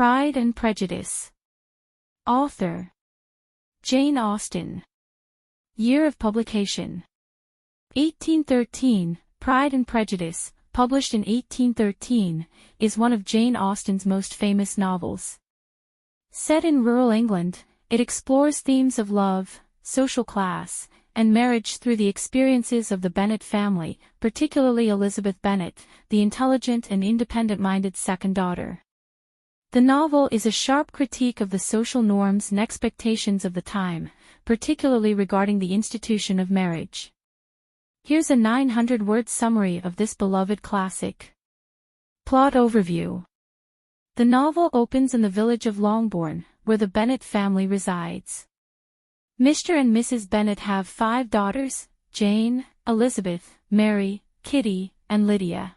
Pride and Prejudice. Author: Jane Austen. Year of publication: 1813. Pride and Prejudice, published in 1813, is one of Jane Austen's most famous novels. Set in rural England, it explores themes of love, social class, and marriage through the experiences of the Bennet family, particularly Elizabeth Bennet, the intelligent and independent-minded second daughter. The novel is a sharp critique of the social norms and expectations of the time, particularly regarding the institution of marriage. Here's a 900-word summary of this beloved classic. Plot overview. The novel opens in the village of Longbourn, where the Bennet family resides. Mr. and Mrs. Bennet have 5 daughters: Jane, Elizabeth, Mary, Kitty, and Lydia.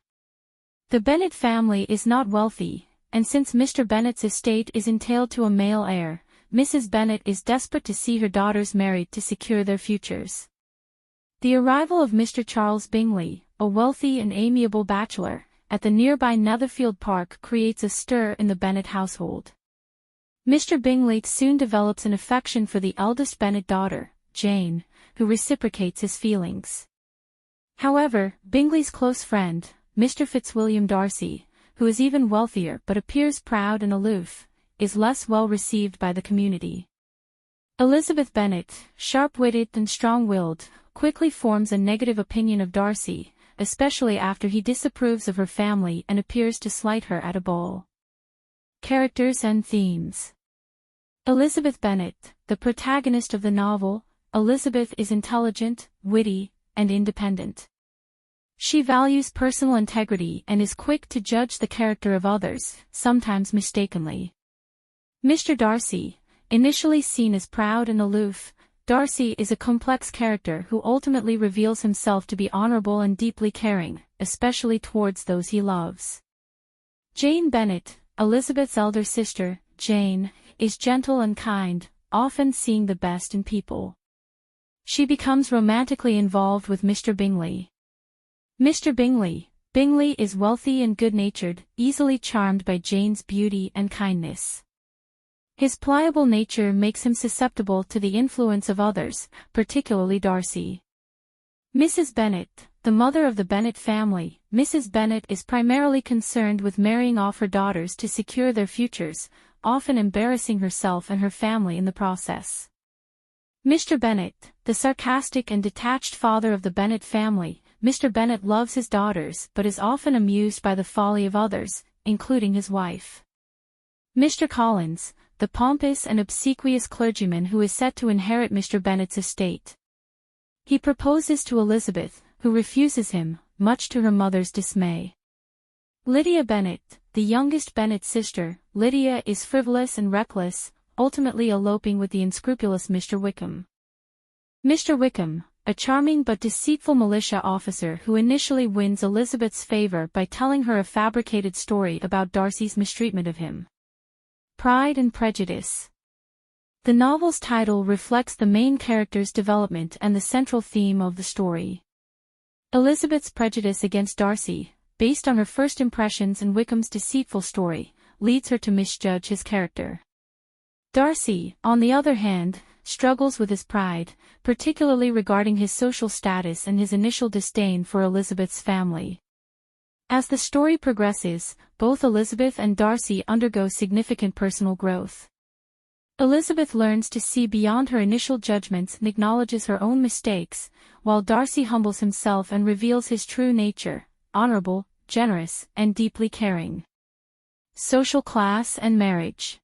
The Bennet family is not wealthy, and since Mr. Bennet's estate is entailed to a male heir, Mrs. Bennet is desperate to see her daughters married to secure their futures. The arrival of Mr. Charles Bingley, a wealthy and amiable bachelor, at the nearby Netherfield Park creates a stir in the Bennet household. Mr. Bingley soon develops an affection for the eldest Bennet daughter, Jane, who reciprocates his feelings. However, Bingley's close friend, Mr. Fitzwilliam Darcy, who is even wealthier but appears proud and aloof, is less well received by the community. Elizabeth Bennet, sharp-witted and strong-willed, quickly forms a negative opinion of Darcy, especially after he disapproves of her family and appears to slight her at a ball. Characters and themes. Elizabeth Bennet, the protagonist of the novel. Elizabeth is intelligent, witty, and independent. She values personal integrity and is quick to judge the character of others, sometimes mistakenly. Mr. Darcy, initially seen as proud and aloof, Darcy is a complex character who ultimately reveals himself to be honorable and deeply caring, especially towards those he loves. Jane Bennet, Elizabeth's elder sister, Jane, is gentle and kind, often seeing the best in people. She becomes romantically involved with Mr. Bingley. Mr. Bingley is wealthy and good-natured, easily charmed by Jane's beauty and kindness. His pliable nature makes him susceptible to the influence of others, particularly Darcy. Mrs. Bennet, the mother of the Bennet family. Mrs. Bennet is primarily concerned with marrying off her daughters to secure their futures, often embarrassing herself and her family in the process. Mr. Bennet, the sarcastic and detached father of the Bennet family. Mr. Bennet loves his daughters but is often amused by the folly of others, including his wife. Mr. Collins, the pompous and obsequious clergyman who is set to inherit Mr. Bennet's estate. He proposes to Elizabeth, who refuses him, much to her mother's dismay. Lydia Bennet, the youngest Bennet sister. Lydia is frivolous and reckless, ultimately eloping with the unscrupulous Mr. Wickham. Mr. Wickham, a charming but deceitful militia officer who initially wins Elizabeth's favor by telling her a fabricated story about Darcy's mistreatment of him. Pride and Prejudice. The novel's title reflects the main character's development and the central theme of the story. Elizabeth's prejudice against Darcy, based on her first impressions and Wickham's deceitful story, leads her to misjudge his character. Darcy, on the other hand, struggles with his pride, particularly regarding his social status and his initial disdain for Elizabeth's family. As the story progresses, both Elizabeth and Darcy undergo significant personal growth. Elizabeth learns to see beyond her initial judgments and acknowledges her own mistakes, while Darcy humbles himself and reveals his true nature: honorable, generous, and deeply caring. Social class and marriage.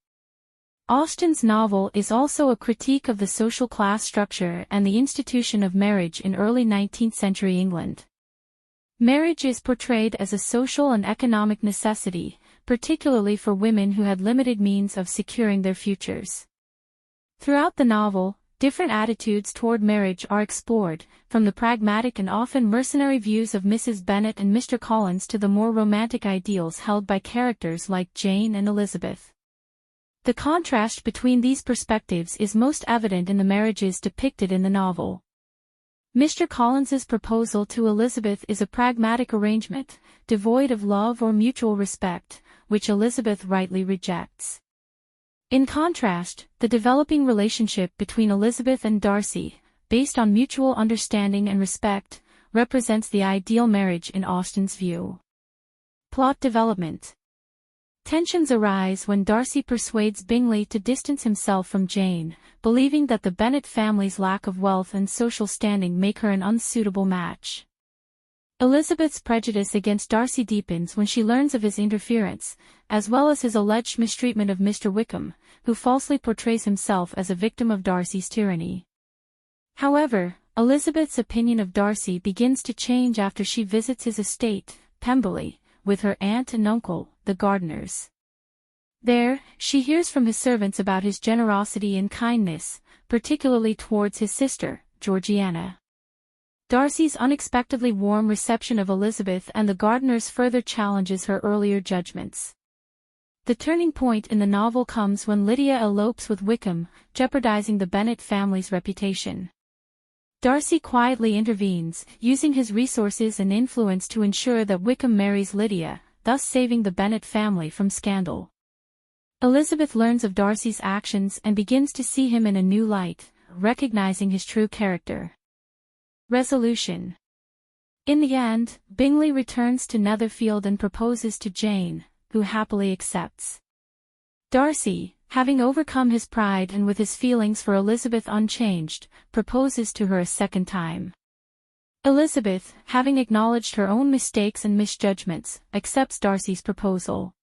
Austen's novel is also a critique of the social class structure and the institution of marriage in early 19th-century England. Marriage is portrayed as a social and economic necessity, particularly for women who had limited means of securing their futures. Throughout the novel, different attitudes toward marriage are explored, from the pragmatic and often mercenary views of Mrs. Bennet and Mr. Collins to the more romantic ideals held by characters like Jane and Elizabeth. The contrast between these perspectives is most evident in the marriages depicted in the novel. Mr. Collins's proposal to Elizabeth is a pragmatic arrangement, devoid of love or mutual respect, which Elizabeth rightly rejects. In contrast, the developing relationship between Elizabeth and Darcy, based on mutual understanding and respect, represents the ideal marriage in Austen's view. Plot development. Tensions arise when Darcy persuades Bingley to distance himself from Jane, believing that the Bennet family's lack of wealth and social standing make her an unsuitable match. Elizabeth's prejudice against Darcy deepens when she learns of his interference, as well as his alleged mistreatment of Mr. Wickham, who falsely portrays himself as a victim of Darcy's tyranny. However, Elizabeth's opinion of Darcy begins to change after she visits his estate, Pemberley, with her aunt and uncle, the Gardiners. There, she hears from his servants about his generosity and kindness, particularly towards his sister, Georgiana. Darcy's unexpectedly warm reception of Elizabeth and the Gardiners further challenges her earlier judgments. The turning point in the novel comes when Lydia elopes with Wickham, jeopardizing the Bennet family's reputation. Darcy quietly intervenes, using his resources and influence to ensure that Wickham marries Lydia, thus saving the Bennet family from scandal. Elizabeth learns of Darcy's actions and begins to see him in a new light, recognizing his true character. Resolution. In the end, Bingley returns to Netherfield and proposes to Jane, who happily accepts. Darcy, having overcome his pride and with his feelings for Elizabeth unchanged, proposes to her a second time. Elizabeth, having acknowledged her own mistakes and misjudgments, accepts Darcy's proposal.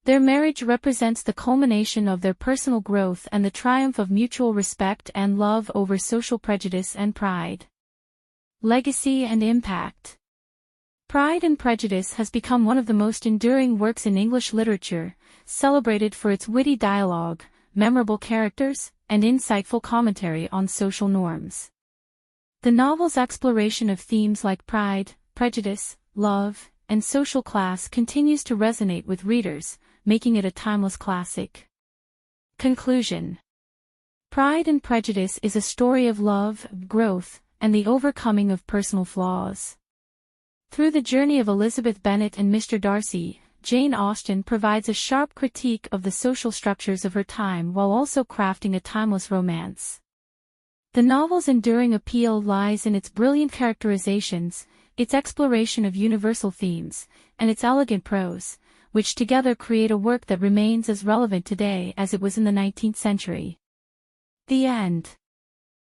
Their marriage represents the culmination of their personal growth and the triumph of mutual respect and love over social prejudice and pride. Legacy and impact. Pride and Prejudice has become one of the most enduring works in English literature, celebrated for its witty dialogue, memorable characters, and insightful commentary on social norms. The novel's exploration of themes like pride, prejudice, love, and social class continues to resonate with readers, making it a timeless classic. Conclusion. Pride and Prejudice is a story of love, growth, and the overcoming of personal flaws. Through the journey of Elizabeth Bennet and Mr. Darcy, Jane Austen provides a sharp critique of the social structures of her time while also crafting a timeless romance. The novel's enduring appeal lies in its brilliant characterizations, its exploration of universal themes, and its elegant prose, which together create a work that remains as relevant today as it was in the 19th century. The end.